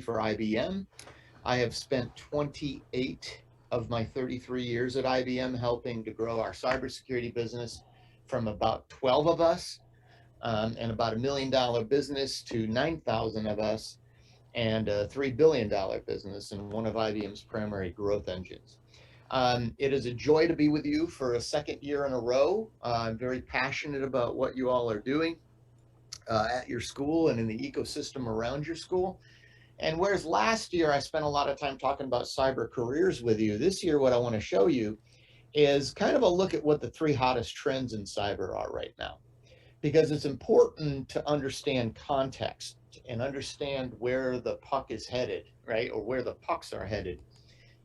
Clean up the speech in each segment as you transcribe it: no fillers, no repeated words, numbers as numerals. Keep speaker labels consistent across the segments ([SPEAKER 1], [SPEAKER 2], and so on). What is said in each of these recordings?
[SPEAKER 1] for IBM. I have spent 28 of my 33 years at IBM helping to grow our cybersecurity business from about 12 of us and about $1 million business to 9,000 of us and a $3 billion business and one of IBM's primary growth engines. It is a joy to be with you for a second year in a row. I'm very passionate about what you all are doing at your school and in the ecosystem around your school. And whereas last year I spent a lot of time talking about cyber careers with you, this year what I want to show you is kind of a look at what the 3 hottest trends in cyber are right now. Because it's important to understand context and understand where the puck is headed, right? Or where the pucks are headed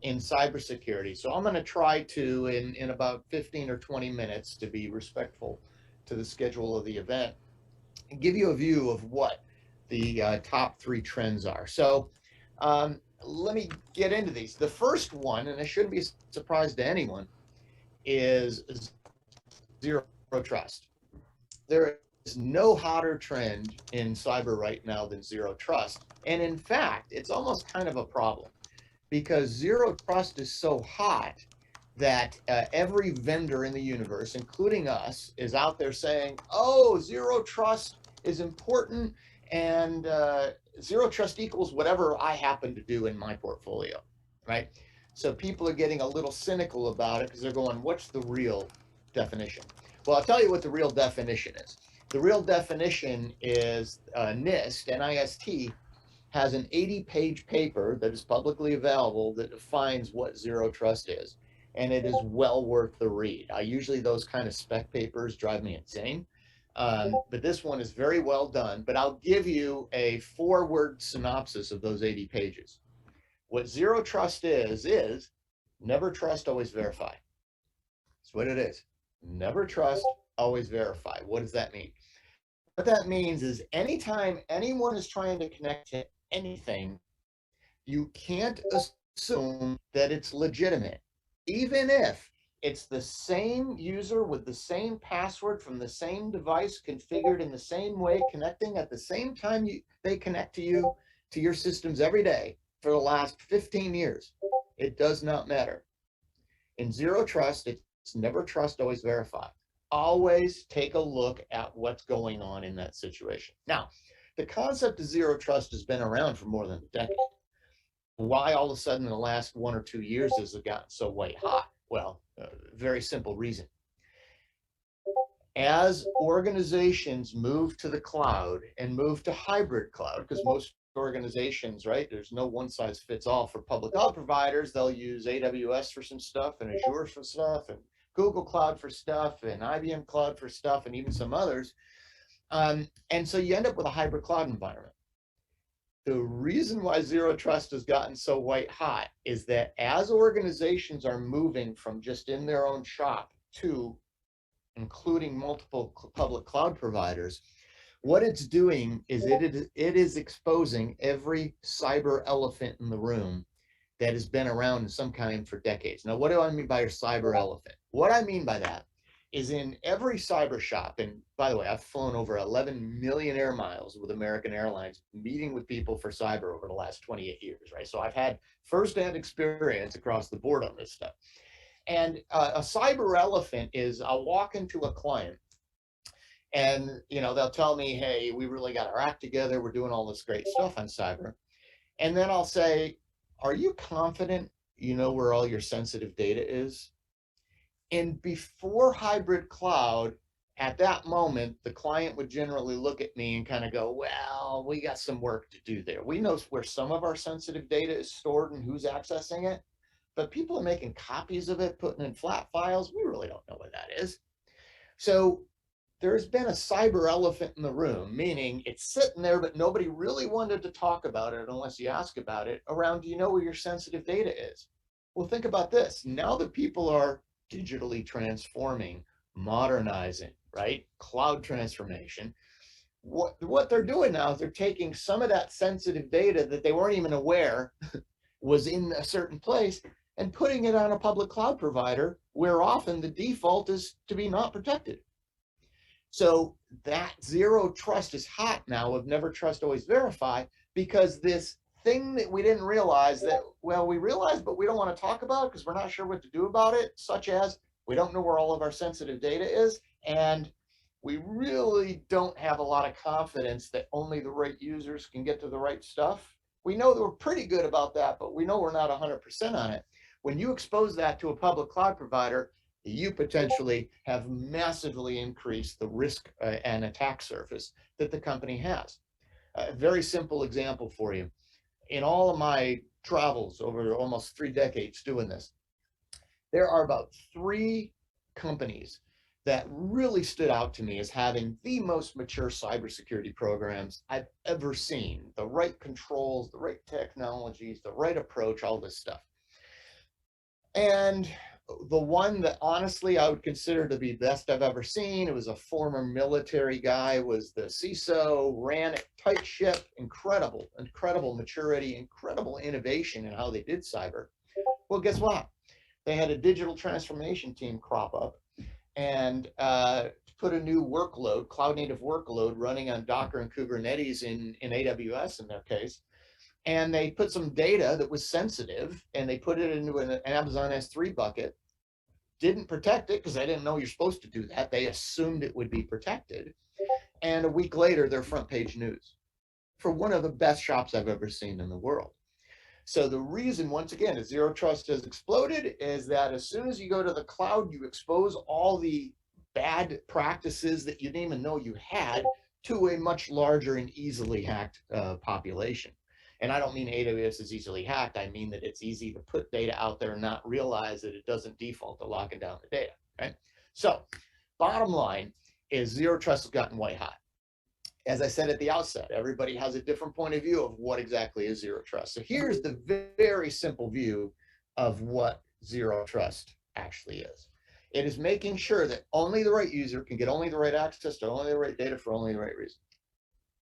[SPEAKER 1] in cybersecurity. So I'm going to try to, in about 15 or 20 minutes, to be respectful to the schedule of the event, and give you a view of what the top 3 trends are. So let me get into these. The first one, and it shouldn't be a surprise to anyone, is zero trust. There is no hotter trend in cyber right now than zero trust. And in fact, it's almost kind of a problem because zero trust is so hot that every vendor in the universe, including us, is out there saying, oh, zero trust is important and zero trust equals whatever I happen to do in my portfolio, right? So people are getting a little cynical about it because they're going, what's the real definition? Well, I'll tell you what the real definition is. The real definition is NIST, N-I-S-T, has an 80-page paper that is publicly available that defines what zero trust is. And it is well worth the read. Usually those kind of spec papers drive me insane. But this one is very well done. But I'll give you a 4-word synopsis of those 80 pages. What zero trust is never trust, always verify. That's what it is. Never trust, always verify. What does that mean? What that means is anytime anyone is trying to connect to anything, you can't assume that it's legitimate. Even if it's the same user with the same password from the same device configured in the same way, connecting at the same time they connect to you, to your systems every day for the last 15 years. It does not matter. In zero trust, it's never trust, always verify. Always take a look at what's going on in that situation. Now, the concept of zero trust has been around for more than a decade. Why all of a sudden in the last 1 or 2 years has it gotten so white hot? Well, very simple reason. As organizations move to the cloud and move to hybrid cloud, because most organizations, right, there's no one size fits all for public cloud providers. They'll use AWS for some stuff and Azure for stuff and Google Cloud for stuff and IBM Cloud for stuff and even some others. And so you end up with a hybrid cloud environment. The reason why zero trust has gotten so white hot is that as organizations are moving from just in their own shop to including multiple public cloud providers, what it's doing is it is exposing every cyber elephant in the room that has been around in some kind for decades. Now, what do I mean by your cyber elephant? What I mean by that is in every cyber shop, and by the way, I've flown over 11 million air miles with American Airlines, meeting with people for cyber over the last 28 years, right? So I've had firsthand experience across the board on this stuff. And a cyber elephant is I'll walk into a client and they'll tell me, hey, we really got our act together. We're doing all this great stuff on cyber. And then I'll say, are you confident you know where all your sensitive data is? And before hybrid cloud, at that moment, the client would generally look at me and kind of go, well, we got some work to do there. We know where some of our sensitive data is stored and who's accessing it, but people are making copies of it, putting in flat files. We really don't know what that is. So there's been a cyber elephant in the room, meaning it's sitting there, but nobody really wanted to talk about it unless you ask about it around, do you know where your sensitive data is? Well, think about this. Now that people are digitally transforming, modernizing, right? Cloud transformation. What they're doing now is they're taking some of that sensitive data that they weren't even aware was in a certain place and putting it on a public cloud provider where often the default is to be not protected. So that zero trust is hot now of never trust, always verify, because this thing that we didn't realize that, well, we realized, but we don't want to talk about because we're not sure what to do about it, such as we don't know where all of our sensitive data is, and we really don't have a lot of confidence that only the right users can get to the right stuff. We know that we're pretty good about that, but we know we're not 100% on it. When you expose that to a public cloud provider, you potentially have massively increased the risk and attack surface that the company has. A very simple example for you. In all of my travels over almost 3 decades doing this, there are about 3 companies that really stood out to me as having the most mature cybersecurity programs I've ever seen. The right controls, the right technologies, the right approach, all this stuff. And the one that honestly I would consider to be best I've ever seen, it was a former military guy, was the CISO, ran it tight ship, incredible maturity, incredible innovation in how they did cyber. Well, guess what? They had a digital transformation team crop up and put a new workload, cloud native workload running on Docker and Kubernetes in AWS in their case. And they put some data that was sensitive and they put it into an Amazon S3 bucket, didn't protect it because they didn't know you're supposed to do that. They assumed it would be protected. And a week later, they're front page news for one of the best shops I've ever seen in the world. So the reason, once again, is zero trust has exploded is that as soon as you go to the cloud, you expose all the bad practices that you didn't even know you had to a much larger and easily hacked population. And I don't mean AWS is easily hacked. I mean that it's easy to put data out there and not realize that it doesn't default to locking down the data, right? So bottom line is zero trust has gotten white hot. As I said at the outset, everybody has a different point of view of what exactly is zero trust. So here's the very simple view of what zero trust actually is. It is making sure that only the right user can get only the right access to only the right data for only the right reason.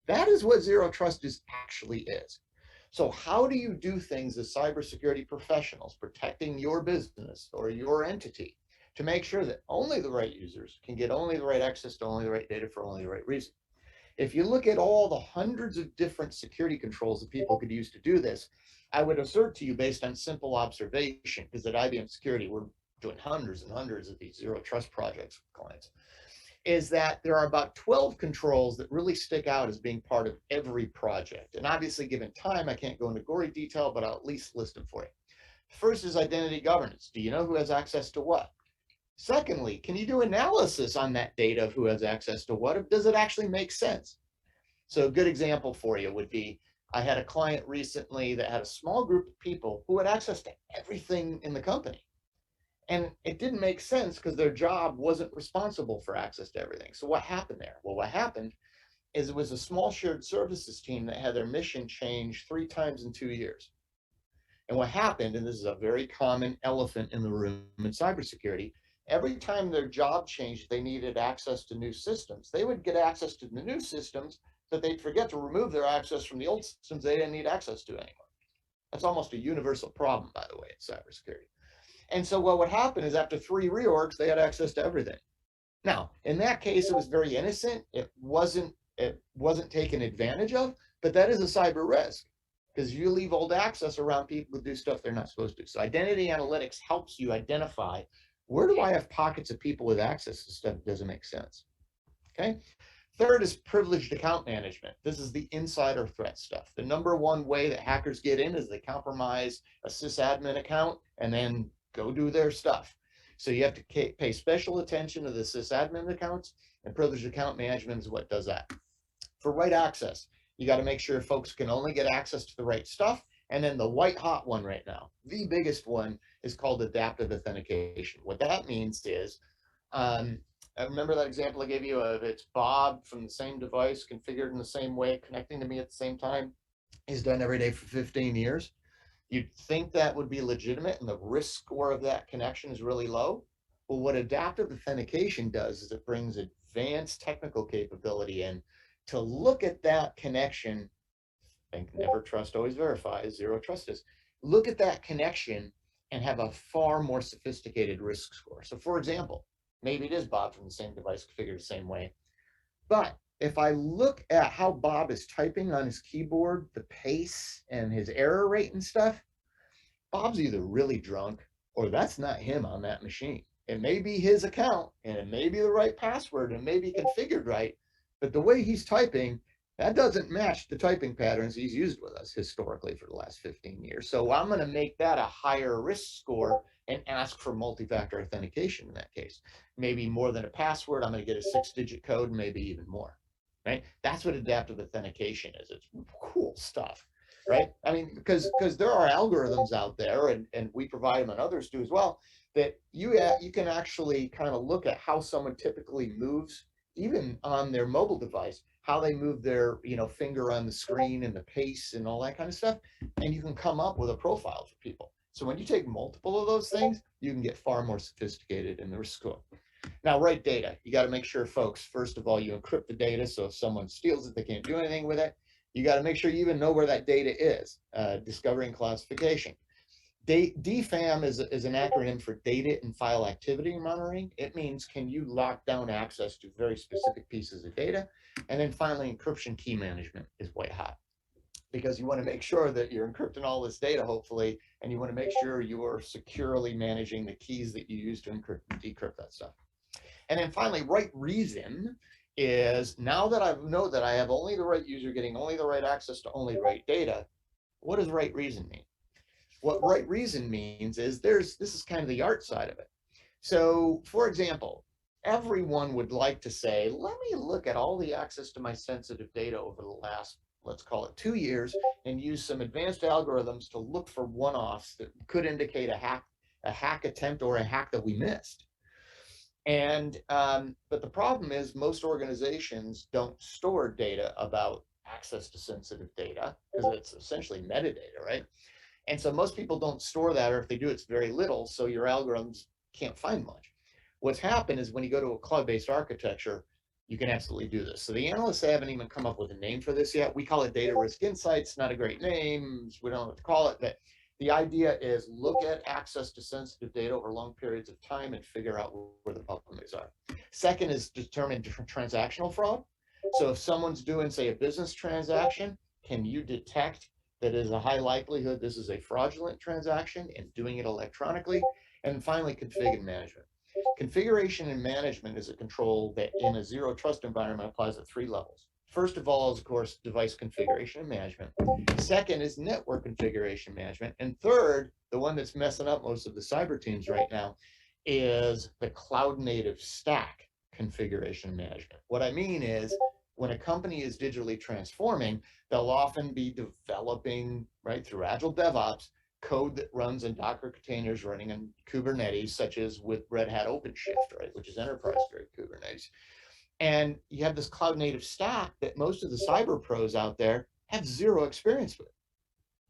[SPEAKER 1] That is what zero trust actually is. So how do you do things as cybersecurity professionals, protecting your business or your entity to make sure that only the right users can get only the right access to only the right data for only the right reason? If you look at all the hundreds of different security controls that people could use to do this, I would assert to you based on simple observation, because at IBM Security, we're doing hundreds and hundreds of these zero trust projects with clients, is that there are about 12 controls that really stick out as being part of every project. And obviously, given time, I can't go into gory detail, but I'll at least list them for you. First is identity governance. Do you know who has access to what? Secondly, can you do analysis on that data of who has access to what? Does it actually make sense? So a good example for you would be, I had a client recently that had a small group of people who had access to everything in the company. And it didn't make sense because their job wasn't responsible for access to everything. So what happened there? Well, what happened is it was a small shared services team that had their mission changed 3 times in 2 years. And what happened, and this is a very common elephant in the room in cybersecurity, every time their job changed, they needed access to new systems. They would get access to the new systems, but they'd forget to remove their access from the old systems they didn't need access to anymore. That's almost a universal problem, by the way, in cybersecurity. And so what would happen is after 3 reorgs, they had access to everything. Now, in that case, it was very innocent. It wasn't taken advantage of, but that is a cyber risk because you leave old access around people who do stuff they're not supposed to. So identity analytics helps you identify, where do I have pockets of people with access to stuff that doesn't make sense? Okay. Third is privileged account management. This is the insider threat stuff. The number one way that hackers get in is they compromise a sysadmin account and then go do their stuff. So you have to pay special attention to the sysadmin accounts, and privileged account management is what does that. For right access, you got to make sure folks can only get access to the right stuff. And then the white hot one right now, the biggest one, is called adaptive authentication. What that means is, I remember that example I gave you of it's Bob from the same device, configured in the same way, connecting to me at the same time. He's done every day for 15 years. You'd think that would be legitimate and the risk score of that connection is really low. Well, what adaptive authentication does is it brings advanced technical capability in to look at that connection. Think never trust, always verify, zero trust is. Look at that connection and have a far more sophisticated risk score. So for example, maybe it is Bob from the same device configured the same way, but if I look at how Bob is typing on his keyboard, the pace and his error rate and stuff, Bob's either really drunk or that's not him on that machine. It may be his account and it may be the right password and it may be configured right, but the way he's typing, that doesn't match the typing patterns he's used with us historically for the last 15 years. So I'm going to make that a higher risk score and ask for multi-factor authentication in that case. Maybe more than a password, I'm going to get a 6-digit code, maybe even more. Right? That's what adaptive authentication is. It's cool stuff. Right? I mean, because there are algorithms out there, and we provide them, and others do as well, that you can actually kind of look at how someone typically moves, even on their mobile device, how they move their finger on the screen and the pace and all that kind of stuff, and you can come up with a profile for people. So when you take multiple of those things, you can get far more sophisticated in the risk score. Now, write data. You got to make sure, folks, first of all, you encrypt the data, so if someone steals it, they can't do anything with it. You got to make sure you even know where that data is. Discovery and classification. DFAM is an acronym for Data and File Activity Monitoring. It means, can you lock down access to very specific pieces of data? And then finally, encryption key management is white hot, because you want to make sure that you're encrypting all this data, hopefully, and you want to make sure you are securely managing the keys that you use to encrypt and decrypt that stuff. And then finally, right reason is, now that I know that I have only the right user getting only the right access to only right data, what does right reason mean? What right reason means is this is kind of the art side of it. So, for example, everyone would like to say, let me look at all the access to my sensitive data over the last, let's call it 2 years, and use some advanced algorithms to look for one-offs that could indicate a hack attempt or a hack that we missed. And but the problem is, most organizations don't store data about access to sensitive data, because it's essentially metadata, right? And so most people don't store that, or if they do, it's very little, so your algorithms can't find much. What's happened is, when you go to a cloud-based architecture, you can absolutely do this. So the analysts haven't even come up with a name for this yet. We call it data risk insights. Not a great name. We don't know what to call it, but the idea is, look at access to sensitive data over long periods of time and figure out where the bottlenecks are. Second is determine transactional fraud. So if someone's doing, say, a business transaction, can you detect that is a high likelihood this is a fraudulent transaction, and doing it electronically? And finally, config and management. Configuration and management is a control that in a zero trust environment applies at 3 levels. First of all is, of course, device configuration and management. Second is network configuration management. And third, the one that's messing up most of the cyber teams right now, is the cloud native stack configuration management. What I mean is, when a company is digitally transforming, they'll often be developing, right, through Agile DevOps, code that runs in Docker containers running in Kubernetes, such as with Red Hat OpenShift, right, which is enterprise-grade Kubernetes. And you have this cloud native stack that most of the cyber pros out there have zero experience with.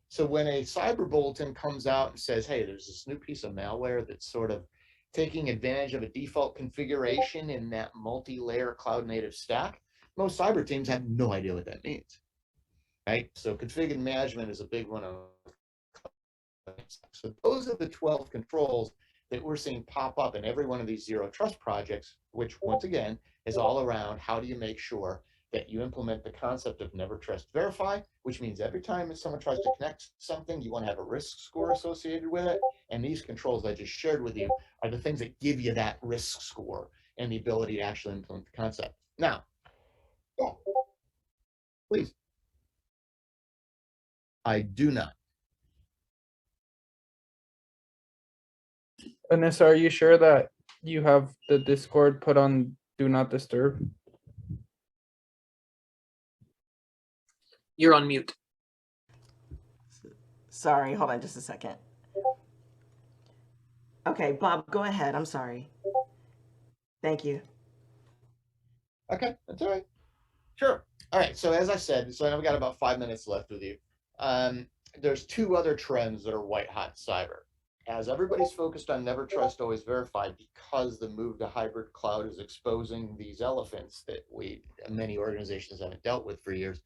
[SPEAKER 1] So when a cyber bulletin comes out and says, hey, there's this new piece of malware that's sort of taking advantage of a default configuration in that multi-layer cloud native stack, most cyber teams have no idea what that means, right? So config and management is a big one. So those are the 12 controls that we're seeing pop up in every one of these zero trust projects, which once again is all around, how do you make sure that you implement the concept of never trust verify, which means every time someone tries to connect something, you want to have a risk score associated with it. And these controls I just shared with you are the things that give you that risk score and the ability to actually implement the concept. Now, yeah, please. I do not.
[SPEAKER 2] Anissa, are you sure that you have the Discord put on Do Not Disturb?
[SPEAKER 3] You're on mute.
[SPEAKER 4] Sorry, hold on just a second. Okay, Bob, go ahead. I'm sorry. Thank you.
[SPEAKER 1] Okay, that's all right. Sure. All right. So as I said, so I've got about 5 minutes left with you. There's 2 other trends that are white hot cyber. As everybody's focused on never trust, always verify, because the move to hybrid cloud is exposing these elephants that many organizations haven't dealt with for years.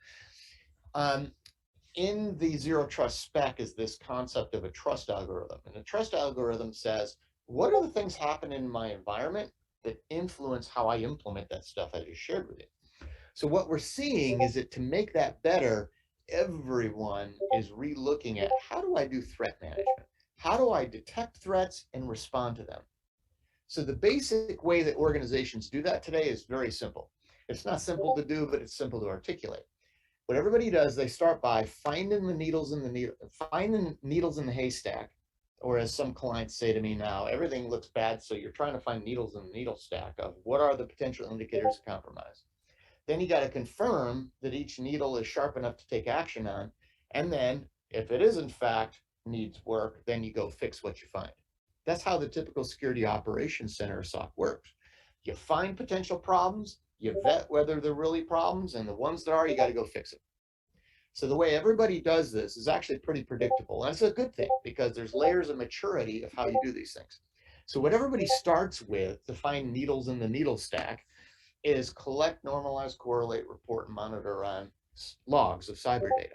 [SPEAKER 1] In the zero trust spec is this concept of a trust algorithm. And a trust algorithm says, what are the things happening in my environment that influence how I implement that stuff I just shared with you? So what we're seeing is that to make that better, everyone is re-looking at, how do I do threat management? How do I detect threats and respond to them? So the basic way that organizations do that today is very simple. It's not simple to do, but it's simple to articulate. What everybody does, they start by finding the needles in the haystack, or as some clients say to me now, everything looks bad, so you're trying to find needles in the needle stack of what are the potential indicators of compromise. Then you got to confirm that each needle is sharp enough to take action on. And then if it is in fact needs work, then you go fix what you find. That's how the typical security operations center SOC works. You find potential problems, you vet whether they're really problems, and the ones that are, you got to go fix it. So the way everybody does this is actually pretty predictable. And it's a good thing because there's layers of maturity of how you do these things. So what everybody starts with to find needles in the needle stack is collect, normalize, correlate, report, and monitor on logs of cyber data.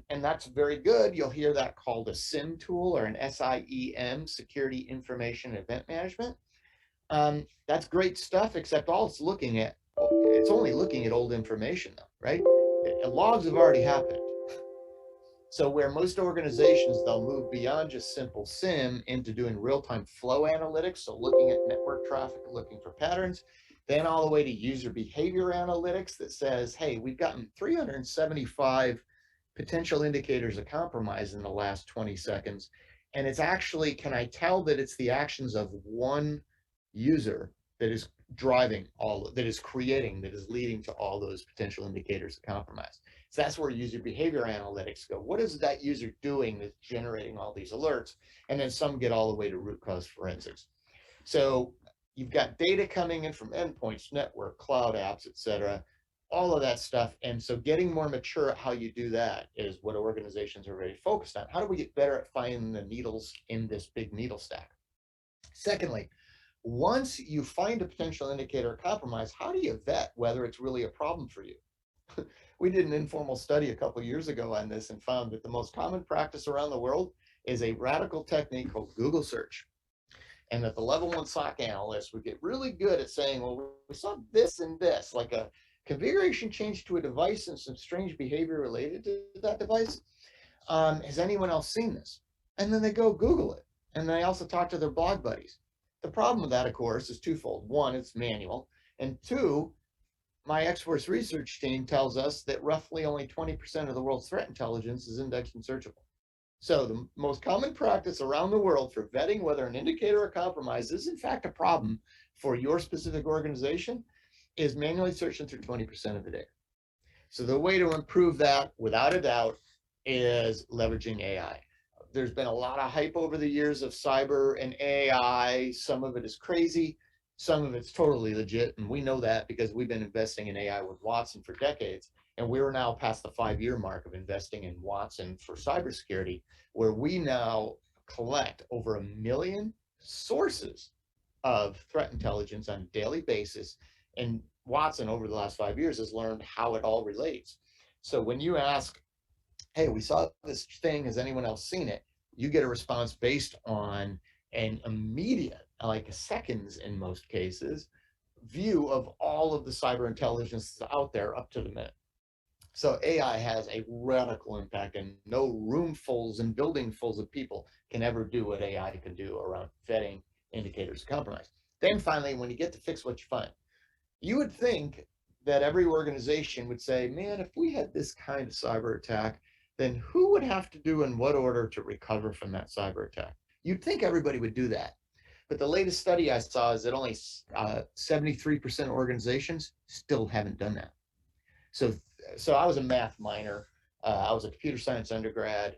[SPEAKER 1] And that's very good. You'll hear that called a SIEM tool, or an SIEM, Security Information Event Management. That's great stuff, except all it's looking at, it's only looking at old information though, right? Logs have already happened. So where most organizations, they'll move beyond just simple SIEM into doing real-time flow analytics, so looking at network traffic, looking for patterns, then all the way to user behavior analytics that says, hey, we've gotten 375 potential indicators of compromise in the last 20 seconds. And it's actually, can I tell that it's the actions of one user that is driving all, that is creating, that is leading to all those potential indicators of compromise? So that's where user behavior analytics go. What is that user doing that's generating all these alerts? And then some get all the way to root cause forensics. So you've got data coming in from endpoints, network, cloud apps, et cetera, all of that stuff. And so getting more mature at how you do that is what organizations are very focused on. How do we get better at finding the needles in this big needle stack? Secondly, once you find a potential indicator of compromise, how do you vet whether it's really a problem for you? We did an informal study a couple of years ago on this and found that the most common practice around the world is a radical technique called Google search. And that the level 1 SOC analyst would get really good at saying, well, we saw this and this, like a configuration change to a device and some strange behavior related to that device. Has anyone else seen this? And then they go Google it. And they also talk to their blog buddies. The problem with that, of course, is twofold. One, it's manual. And two, my X-Force research team tells us that roughly only 20% of the world's threat intelligence is indexed and searchable. So the most common practice around the world for vetting whether an indicator of compromise is in fact a problem for your specific organization is manually searching through 20% of the data. So the way to improve that, without a doubt, is leveraging AI. There's been a lot of hype over the years of cyber and AI. Some of it is crazy. Some of it's totally legit, and we know that because we've been investing in AI with Watson for decades, and we're now past the 5-year mark of investing in Watson for cybersecurity, where we now collect over 1 million sources of threat intelligence on a daily basis, and Watson over the last 5 years has learned how it all relates. So when you ask, hey, we saw this thing, has anyone else seen it? You get a response based on an immediate, like seconds in most cases, view of all of the cyber intelligence that's out there up to the minute. So AI has a radical impact, and no roomfuls and buildingfuls of people can ever do what AI can do around vetting indicators of compromise. Then finally, when you get to fix what you find, you would think that every organization would say, man, if we had this kind of cyber attack, then who would have to do in what order to recover from that cyber attack? You'd think everybody would do that. But the latest study I saw is that only 73% of organizations still haven't done that. So I was a math minor. I was a computer science undergrad,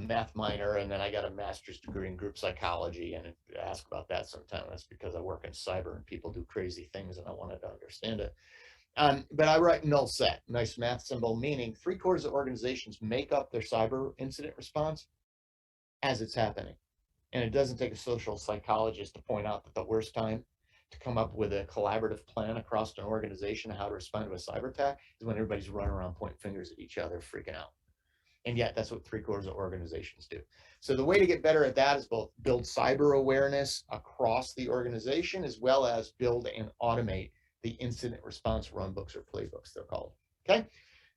[SPEAKER 1] math minor, and then I got a master's degree in group psychology. And ask about that sometime. That's because I work in cyber and people do crazy things, and I wanted to understand it. But I write null set, nice math symbol, meaning 3/4 of organizations make up their cyber incident response as it's happening. And it doesn't take a social psychologist to point out that the worst time to come up with a collaborative plan across an organization on how to respond to a cyber attack is when everybody's running around pointing fingers at each other, freaking out. And yet that's what 3/4 of organizations do. So the way to get better at that is both build cyber awareness across the organization, as well as build and automate the incident response runbooks or playbooks, they're called. Okay.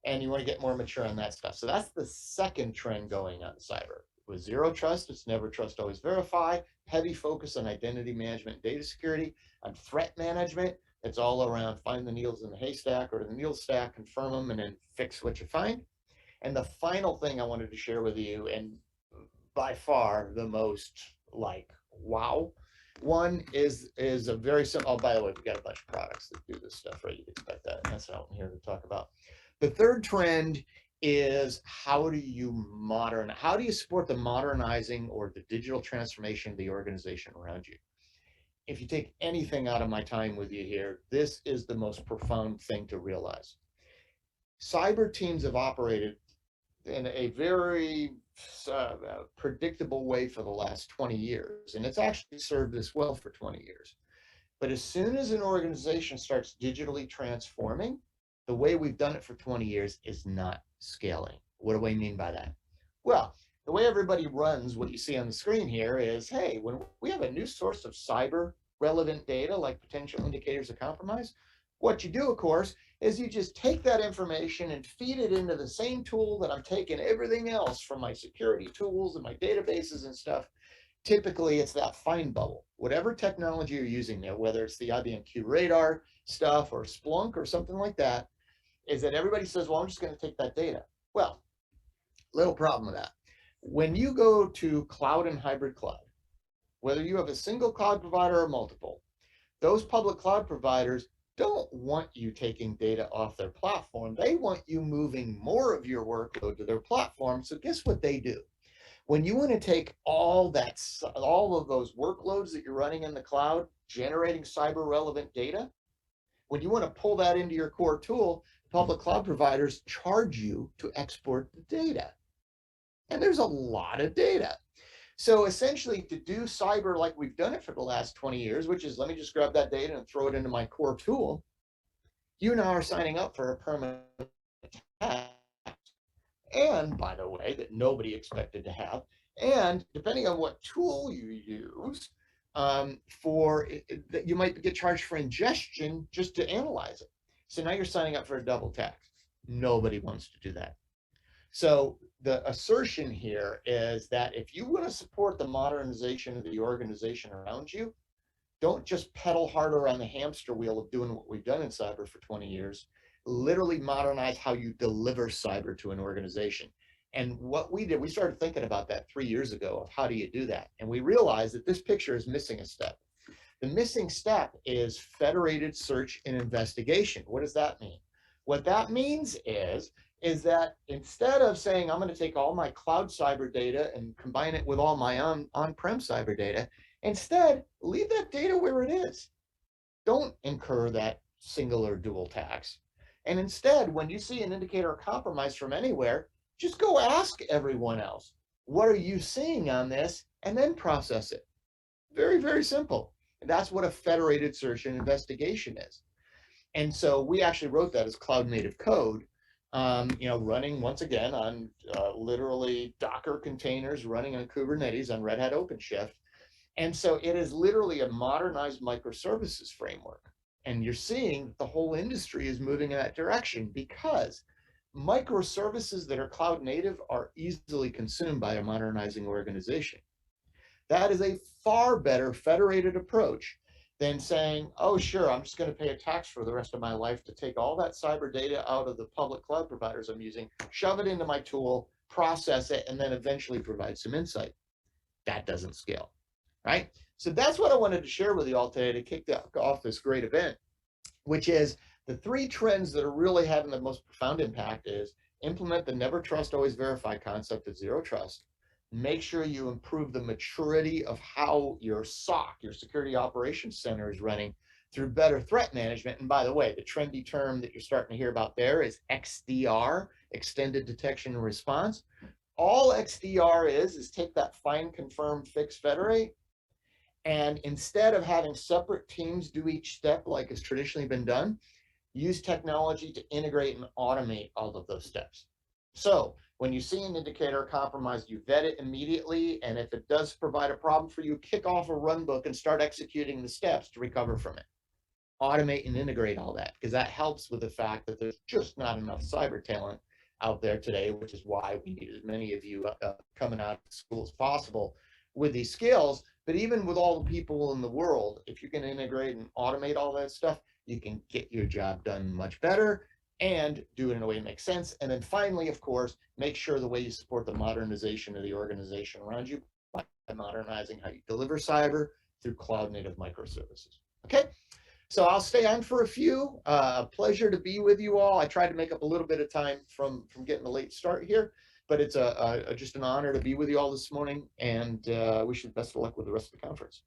[SPEAKER 1] And you want to get more mature on that stuff. So that's the second trend going on in cyber. With zero trust, it's never trust, always verify. Heavy focus on identity management and data security. On threat management, it's all around find the needles in the haystack or the needle stack, confirm them, and then fix what you find. And the final thing I wanted to share with you, and by far the most like wow one, is a very simple. Oh, by the way, we got a bunch of products that do this stuff, right? You'd expect that. That's not what I'm here to talk about. The third trend is how do you support the modernizing or the digital transformation of the organization around you? If you take anything out of my time with you here, this is the most profound thing to realize. Cyber teams have operated in a very predictable way for the last 20 years, and it's actually served us well for 20 years. But as soon as an organization starts digitally transforming, the way we've done it for 20 years is not scaling. What do I mean by that? Well, the way everybody runs what you see on the screen here is, hey, when we have a new source of cyber relevant data, like potential indicators of compromise, what you do, of course, is you just take that information and feed it into the same tool that I'm taking everything else from my security tools and my databases and stuff. Typically, it's that find bubble. Whatever technology you're using there, whether it's the IBM QRadar stuff or Splunk or something like that, is that everybody says, well, I'm just going to take that data. Well, little problem with that. When you go to cloud and hybrid cloud, whether you have a single cloud provider or multiple, those public cloud providers don't want you taking data off their platform. They want you moving more of your workload to their platform. So guess what they do? When you want to take all of those workloads that you're running in the cloud, generating cyber relevant data, when you want to pull that into your core tool, public cloud providers charge you to export the data. And there's a lot of data. So essentially, to do cyber like we've done it for the last 20 years, which is let me just grab that data and throw it into my core tool, you now are signing up for a permanent tax. And by the way, that nobody expected to have. And depending on what tool you use, you might get charged for ingestion just to analyze it. So now you're signing up for a double tax. Nobody wants to do that. So the assertion here is that if you want to support the modernization of the organization around you, don't just pedal harder on the hamster wheel of doing what we've done in cyber for 20 years. Literally modernize how you deliver cyber to an organization. And what we did, we started thinking about that 3 years ago of how do you do that? And we realized that this picture is missing a step. The missing step is federated search and investigation. What does that mean? What that means is that instead of saying, I'm going to take all my cloud cyber data and combine it with all my on-prem cyber data, instead, leave that data where it is. Don't incur that single or dual tax. And instead, when you see an indicator of compromise from anywhere, just go ask everyone else, what are you seeing on this? And then process it. Very, very simple. And that's what a federated search and investigation is. And so we actually wrote that as cloud native code, running once again on literally Docker containers, running on Kubernetes on Red Hat OpenShift. And so it is literally a modernized microservices framework. And you're seeing that the whole industry is moving in that direction because microservices that are cloud native are easily consumed by a modernizing organization. That is a far better federated approach than saying, oh, sure, I'm just going to pay a tax for the rest of my life to take all that cyber data out of the public cloud providers I'm using, shove it into my tool, process it, and then eventually provide some insight. That doesn't scale, right? So that's what I wanted to share with you all today to kick off this great event, which is the 3 trends that are really having the most profound impact is implement the never trust, always verify concept of zero trust. Make sure you improve the maturity of how your SOC, your Security Operations Center, is running through better threat management. And by the way, the trendy term that you're starting to hear about there is XDR, Extended Detection and Response. All XDR is take that find, confirm, fix, federate, and instead of having separate teams do each step like has traditionally been done, use technology to integrate and automate all of those steps. So when you see an indicator of compromise, you vet it immediately, and if it does provide a problem for you, kick off a run book and start executing the steps to recover from it. automate and integrate all that, because that helps with the fact that there's just not enough cyber talent out there today, which is why we need as many of you coming out of school as possible with these skills. But even with all the people in the world, if you can integrate and automate all that stuff, you can get your job done much better and do it in a way that makes sense. And then finally, of course, make sure the way you support the modernization of the organization around you by modernizing how you deliver cyber through cloud native microservices. Okay, so I'll stay on for a few. Pleasure to be with you all. I tried to make up a little bit of time from getting a late start here, but it's just an honor to be with you all this morning, and wish you the best of luck with the rest of the conference.